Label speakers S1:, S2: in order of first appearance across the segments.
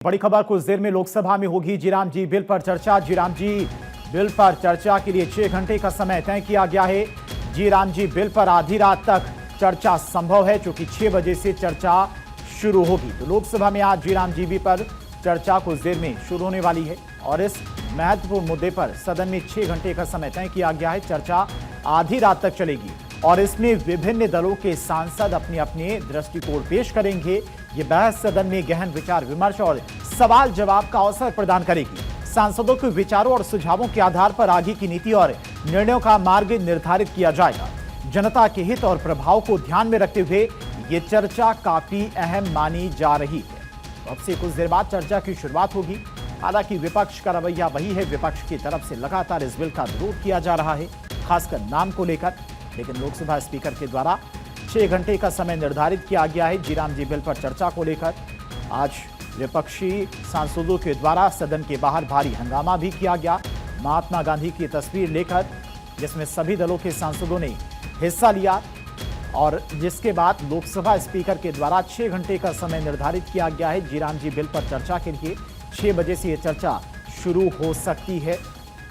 S1: बड़ी खबर कुछ देर में लोकसभा में होगी। जीराम जी बिल पर चर्चा। जीराम जी बिल पर चर्चा के लिए 6 घंटे का समय तय किया गया है। जीराम जी बिल पर आधी रात तक चर्चा संभव है, क्योंकि 6 बजे से चर्चा शुरू होगी। तो लोकसभा में आज जीराम जी बिल पर चर्चा कुछ देर में शुरू होने वाली है और इस महत्वपूर्ण मुद्दे पर सदन में 6 घंटे का समय तय किया गया है। चर्चा आधी रात तक चलेगी और इसमें विभिन्न दलों के सांसद अपने अपने दृष्टिकोण पेश करेंगे। ये बहस सदन में गहन विचार विमर्श और सवाल जवाब का अवसर प्रदान करेगी। सांसदों के विचारों और सुझावों के आधार पर आगे की नीति और निर्णयों का मार्ग निर्धारित किया जाएगा। जनता के हित और प्रभाव को ध्यान में रखते हुए ये चर्चा काफी अहम मानी जा रही है। अब से कुछ देर बाद चर्चा की शुरुआत होगी। हालांकि विपक्ष का रवैया वही है। विपक्ष की तरफ से लगातार इस बिल का विरोध किया जा रहा है, खासकर नाम को लेकर। लेकिन लोकसभा स्पीकर के द्वारा 6 घंटे का समय निर्धारित किया गया है जीराम जी बिल पर चर्चा को लेकर। आज विपक्षी सांसदों के द्वारा सदन के बाहर भारी हंगामा भी किया गया। महात्मा गांधी की तस्वीर लेकर, जिसमें सभी दलों के सांसदों ने हिस्सा लिया और जिसके बाद लोकसभा स्पीकर के द्वारा 6 घंटे का समय निर्धारित किया गया है जीराम जी बिल पर चर्चा के लिए। 6 बजे से ये चर्चा शुरू हो सकती है,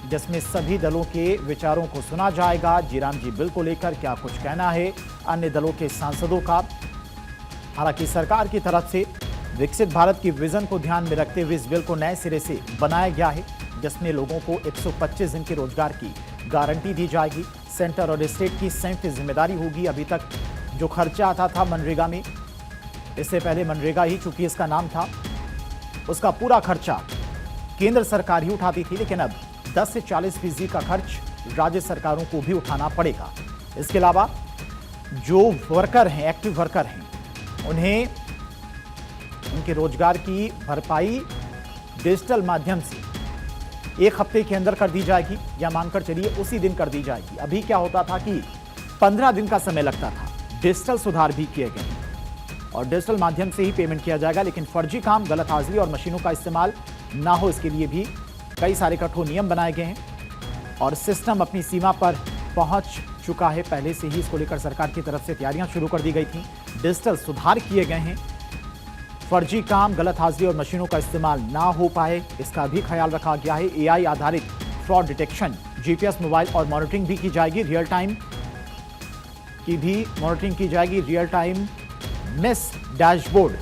S1: जिसमें सभी दलों के विचारों को सुना जाएगा। जीराम जी बिल को लेकर क्या कुछ कहना है अन्य दलों के सांसदों का। हालांकि सरकार की तरफ से विकसित भारत की विजन को ध्यान में रखते हुए इस बिल को नए सिरे से बनाया गया है, जिसमें लोगों को 125 दिन के रोजगार की गारंटी दी जाएगी। सेंटर और स्टेट की संयुक्त जिम्मेदारी होगी। अभी तक जो खर्चा आता था मनरेगा में, इससे पहले मनरेगा ही चूंकि इसका नाम था, उसका पूरा खर्चा केंद्र सरकार ही उठाती थी, लेकिन अब 10 से 40% का खर्च राज्य सरकारों को भी उठाना पड़ेगा। इसके अलावा जो वर्कर हैं, एक्टिव वर्कर हैं, उन्हें उनके रोजगार की भरपाई डिजिटल माध्यम से 1 हफ्ते के अंदर कर दी जाएगी, या मानकर चलिए उसी दिन कर दी जाएगी। अभी क्या होता था कि 15 दिन का समय लगता था। डिजिटल सुधार भी किए गए हैं और डिजिटल माध्यम से ही पेमेंट किया जाएगा। लेकिन फर्जी काम, गलत हाजिरी और मशीनों का इस्तेमाल ना हो, इसके लिए भी कई सारे कठोर नियम बनाए गए हैं और सिस्टम अपनी सीमा पर पहुंच चुका है। पहले से ही इसको लेकर सरकार की तरफ से तैयारियां शुरू कर दी गई थी। डिजिटल सुधार किए गए हैं। फर्जी काम, गलत हाजिरी और मशीनों का इस्तेमाल ना हो पाए, इसका भी ख्याल रखा गया है। एआई आधारित फ्रॉड डिटेक्शन, जीपीएस मोबाइल और मॉनिटरिंग भी की जाएगी। रियल टाइम की भी मॉनिटरिंग की जाएगी। रियल टाइम मिस डैशबोर्ड,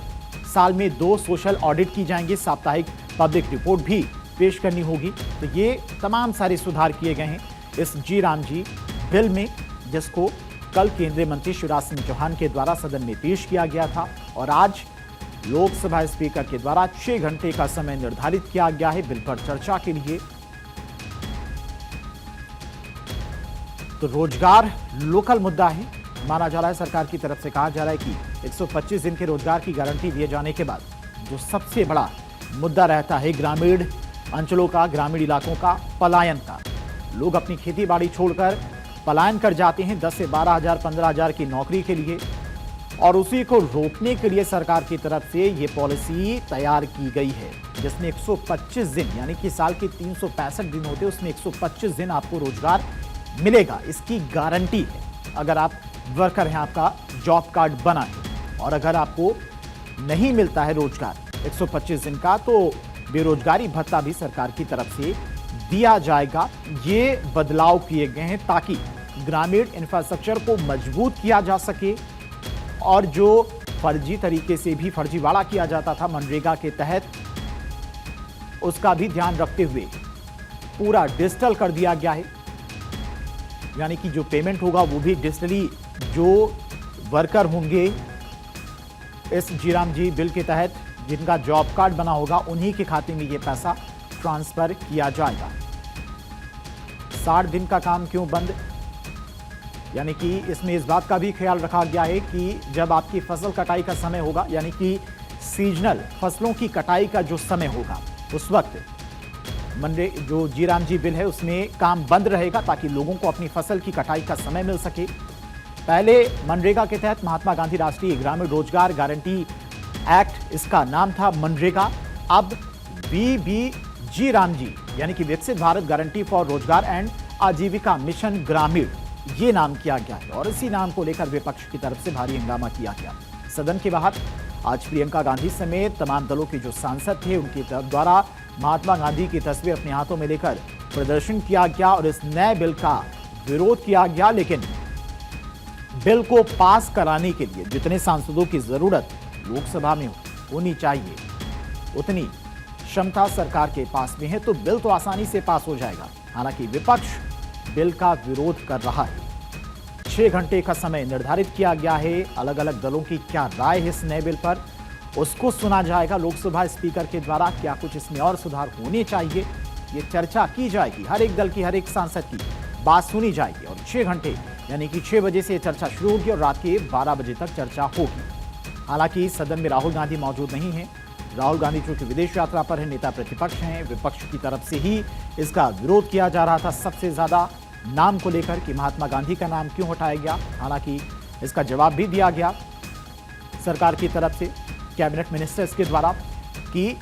S1: साल में 2 सोशल ऑडिट की जाएंगी। साप्ताहिक पब्लिक रिपोर्ट भी पेश करनी होगी। तो ये तमाम सारे सुधार किए गए हैं इस जीराम जी बिल में, जिसको कल केंद्रीय मंत्री शिवराज सिंह चौहान के द्वारा सदन में पेश किया गया था और आज लोकसभा स्पीकर के द्वारा 6 घंटे का समय निर्धारित किया गया है बिल पर चर्चा के लिए। तो रोजगार लोकल मुद्दा है माना जा रहा है। सरकार की तरफ से कहा जा रहा है कि 125 दिन के रोजगार की गारंटी दिए जाने के बाद जो सबसे बड़ा मुद्दा रहता है ग्रामीण अंचलों का, ग्रामीण इलाकों का पलायन का। लोग अपनी खेती बाड़ी छोड़कर पलायन कर जाते हैं 10 से 12,000, 15,000 की नौकरी के लिए, और उसी को रोकने के लिए सरकार की तरफ से ये पॉलिसी तैयार की गई है, जिसमें 125 दिन यानी कि साल के 365 दिन होते हैं, उसमें 125 दिन आपको रोजगार मिलेगा। इसकी गारंटी है। अगर आप वर्कर हैं, आपका जॉब कार्ड बना है और अगर आपको नहीं मिलता है रोजगार 125 दिन का, तो बेरोजगारी भत्ता भी सरकार की तरफ से दिया जाएगा। ये बदलाव किए गए हैं ताकि ग्रामीण इंफ्रास्ट्रक्चर को मजबूत किया जा सके और जो फर्जी तरीके से भी फर्जीवाड़ा किया जाता था मनरेगा के तहत, उसका भी ध्यान रखते हुए पूरा डिजिटल कर दिया गया है। यानी कि जो पेमेंट होगा वो भी डिजिटली, जो वर्कर होंगे इस जीराम जी बिल के तहत जिनका जॉब कार्ड बना होगा, उन्हीं के खाते में ये पैसा ट्रांसफर किया जाएगा। 60 दिन का काम क्यों बंद? यानी कि इसमें इस बात का भी ख्याल रखा गया है कि जब आपकी फसल कटाई का समय होगा, यानी कि सीजनल फसलों की कटाई का जो समय होगा, उस वक्त जो जीराम जी बिल है उसमें काम बंद रहेगा ताकि लोगों को अपनी फसल की कटाई का समय मिल सके। पहले मनरेगा के तहत महात्मा गांधी राष्ट्रीय ग्रामीण रोजगार गारंटी एक्ट, इसका नाम था मनरेगा। अब जीराम जी यानी कि विकसित भारत गारंटी फॉर रोजगार एंड आजीविका मिशन ग्रामीण, ये नाम किया गया है और इसी नाम को लेकर विपक्ष की तरफ से भारी हंगामा किया गया। सदन के बाहर आज प्रियंका गांधी समेत तमाम दलों के जो सांसद थे उनके द्वारा महात्मा गांधी की तस्वीर अपने हाथों में लेकर प्रदर्शन किया गया और इस नए बिल का विरोध किया गया। लेकिन बिल को पास कराने के लिए जितने सांसदों की जरूरत लोकसभा में होनी चाहिए उतनी क्षमता सरकार के पास में है, तो बिल तो आसानी से पास हो जाएगा। हालांकि विपक्ष बिल का विरोध कर रहा है। 6 घंटे का समय निर्धारित किया गया है। अलग अलग दलों की क्या राय है इस नए बिल पर, उसको सुना जाएगा लोकसभा स्पीकर के द्वारा। क्या कुछ इसमें और सुधार होने चाहिए, ये चर्चा की जाएगी। हर एक दल की, हर एक सांसद की बात सुनी जाएगी और 6 घंटे यानी कि 6 बजे से ये चर्चा शुरू होगी और रात के 12 बजे तक चर्चा होगी। हालांकि सदन में राहुल गांधी मौजूद नहीं है। राहुल गांधी चूंकि विदेश यात्रा पर है, नेता प्रतिपक्ष हैं, विपक्ष की तरफ से ही इसका विरोध किया जा रहा था सबसे ज्यादा नाम को लेकर कि महात्मा गांधी का नाम क्यों हटाया गया। हालांकि इसका जवाब भी दिया गया सरकार की तरफ से कैबिनेट मिनिस्टर्स के द्वारा कि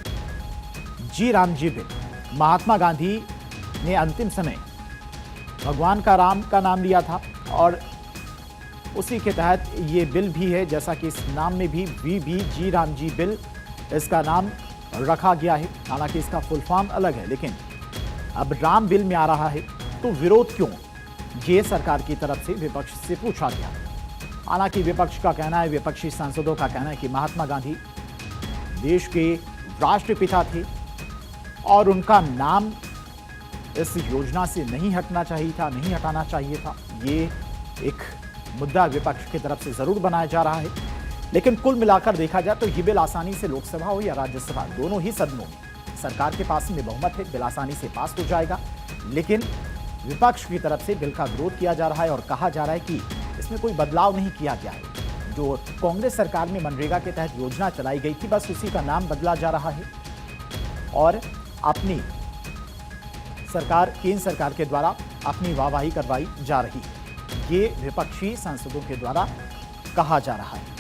S1: जी राम जी बिल, महात्मा गांधी ने अंतिम समय भगवान का राम का नाम लिया था और उसी के तहत ये बिल भी है, जैसा कि इस नाम में भी we ji Ram ji bill इसका नाम रखा गया है। हालांकि इसका फुल फॉर्म अलग है, लेकिन अब राम बिल में आ रहा है तो विरोध क्यों, ये सरकार की तरफ से विपक्ष से पूछा गया। हालांकि विपक्ष का कहना है, विपक्षी सांसदों का कहना है कि महात्मा गांधी देश के राष्ट्रपिता थे और उनका नाम इस योजना से नहीं हटाना चाहिए था। ये एक मुद्दा विपक्ष की तरफ से जरूर बनाया जा रहा है। लेकिन कुल मिलाकर देखा जाए तो ये बिल आसानी से लोकसभा हो या राज्यसभा, दोनों ही सदनों में सरकार के पास में बहुमत है, बिल आसानी से पास हो जाएगा। लेकिन विपक्ष की तरफ से बिल का विरोध किया जा रहा है और कहा जा रहा है कि इसमें कोई बदलाव नहीं किया गया है। जो कांग्रेस सरकार में मनरेगा के तहत योजना चलाई गई थी, बस उसी का नाम बदला जा रहा है और अपनी सरकार, केंद्र सरकार के द्वारा अपनी वाहवाही करवाई जा रही है। ये विपक्षी सांसदों के द्वारा कहा जा रहा है।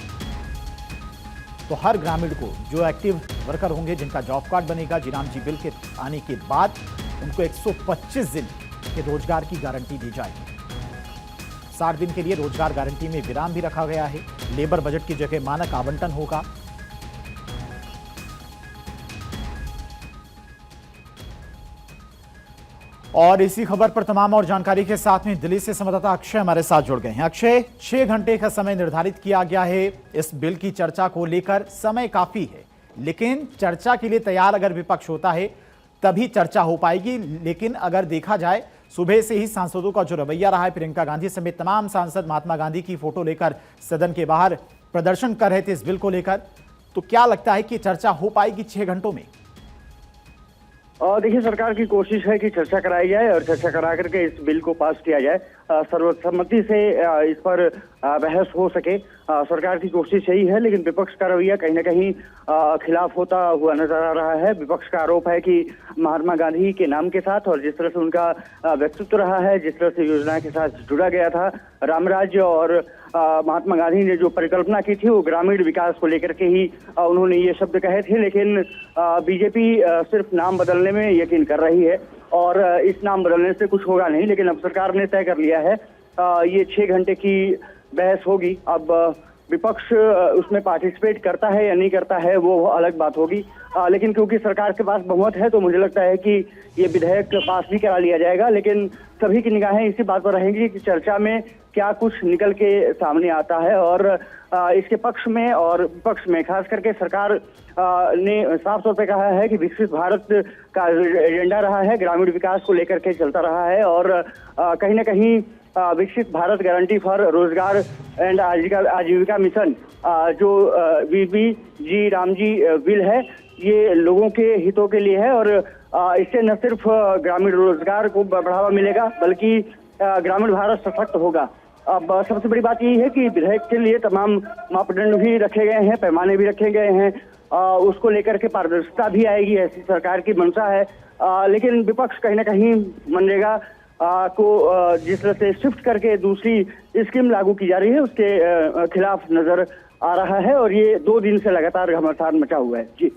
S1: तो हर ग्रामीण को, जो एक्टिव वर्कर होंगे, जिनका जॉब कार्ड बनेगा जी राम जी बिल के आने के बाद, उनको 125 दिन के रोजगार की गारंटी दी जाएगी। 60 दिन के लिए रोजगार गारंटी में विराम भी रखा गया है। लेबर बजट की जगह मानक आवंटन होगा। और इसी खबर पर तमाम और जानकारी के साथ में दिल्ली से संवाददाता अक्षय हमारे साथ जुड़ गए हैं। अक्षय, 6 घंटे का समय निर्धारित किया गया है इस बिल की चर्चा को लेकर। समय काफी है, लेकिन चर्चा के लिए तैयार अगर विपक्ष होता है तभी चर्चा हो पाएगी। लेकिन अगर देखा जाए, सुबह से ही सांसदों का जो रवैया रहा है, प्रियंका गांधी समेत तमाम सांसद महात्मा गांधी की फोटो लेकर सदन के बाहर प्रदर्शन कर रहे थे इस बिल को लेकर। तो क्या लगता है कि चर्चा हो पाएगी 6 घंटों में?
S2: देखिए, सरकार की कोशिश है कि चर्चा कराई जाए और चर्चा करा करके इस बिल को पास किया जाए, सर्वसम्मति से इस पर बहस हो सके। सरकार की कोशिश यही है, लेकिन विपक्ष का रवैया कहीं ना कहीं खिलाफ होता हुआ नजर आ रहा है। विपक्ष का आरोप है कि महात्मा गांधी के नाम के साथ और जिस तरह से उनका व्यक्तित्व रहा है, जिस तरह से योजना के साथ जुड़ा गया था, राम राज्य और महात्मा गांधी ने जो परिकल्पना की थी वो ग्रामीण विकास को लेकर के ही उन्होंने ये शब्द कहे थे। लेकिन बीजेपी सिर्फ नाम बदलने में यकीन कर रही है और इस नाम बदलने से कुछ होगा नहीं। लेकिन अब सरकार ने तय कर लिया है ये 6 घंटे की बहस होगी। अब विपक्ष उसमें पार्टिसिपेट करता है या नहीं करता है वो अलग बात होगी, लेकिन क्योंकि सरकार के पास बहुमत है तो मुझे लगता है कि ये विधेयक पास भी करा लिया जाएगा। लेकिन सभी की निगाहें इसी बात पर रहेंगी कि चर्चा में क्या कुछ निकल के सामने आता है और इसके पक्ष में और विपक्ष में, खास करके सरकार ने साफ तौर पे कहा है कि विकसित भारत का एजेंडा रहा है, ग्रामीण विकास को लेकर के चलता रहा है और कहीं ना कहीं विकसित भारत गारंटी फॉर रोजगार एंड आजीविका मिशन जो we ji Ram ji bill है, ये लोगों के हितों के लिए है और इससे न सिर्फ ग्रामीण रोजगार को बढ़ावा मिलेगा बल्कि ग्रामीण भारत सशक्त होगा। अब सबसे बड़ी बात यही है कि विधेयक के लिए तमाम मापदंड भी रखे गए हैं, पैमाने भी रखे गए हैं, उसको लेकर के पारदर्शिता भी आएगी, ऐसी सरकार की मंशा है। लेकिन विपक्ष कहीं ना कहीं मनरेगा को जिस तरह से शिफ्ट करके दूसरी स्कीम लागू की जा रही है उसके खिलाफ नजर आ रहा है और ये 2 दिन से लगातार घमासान मचा हुआ है। जी।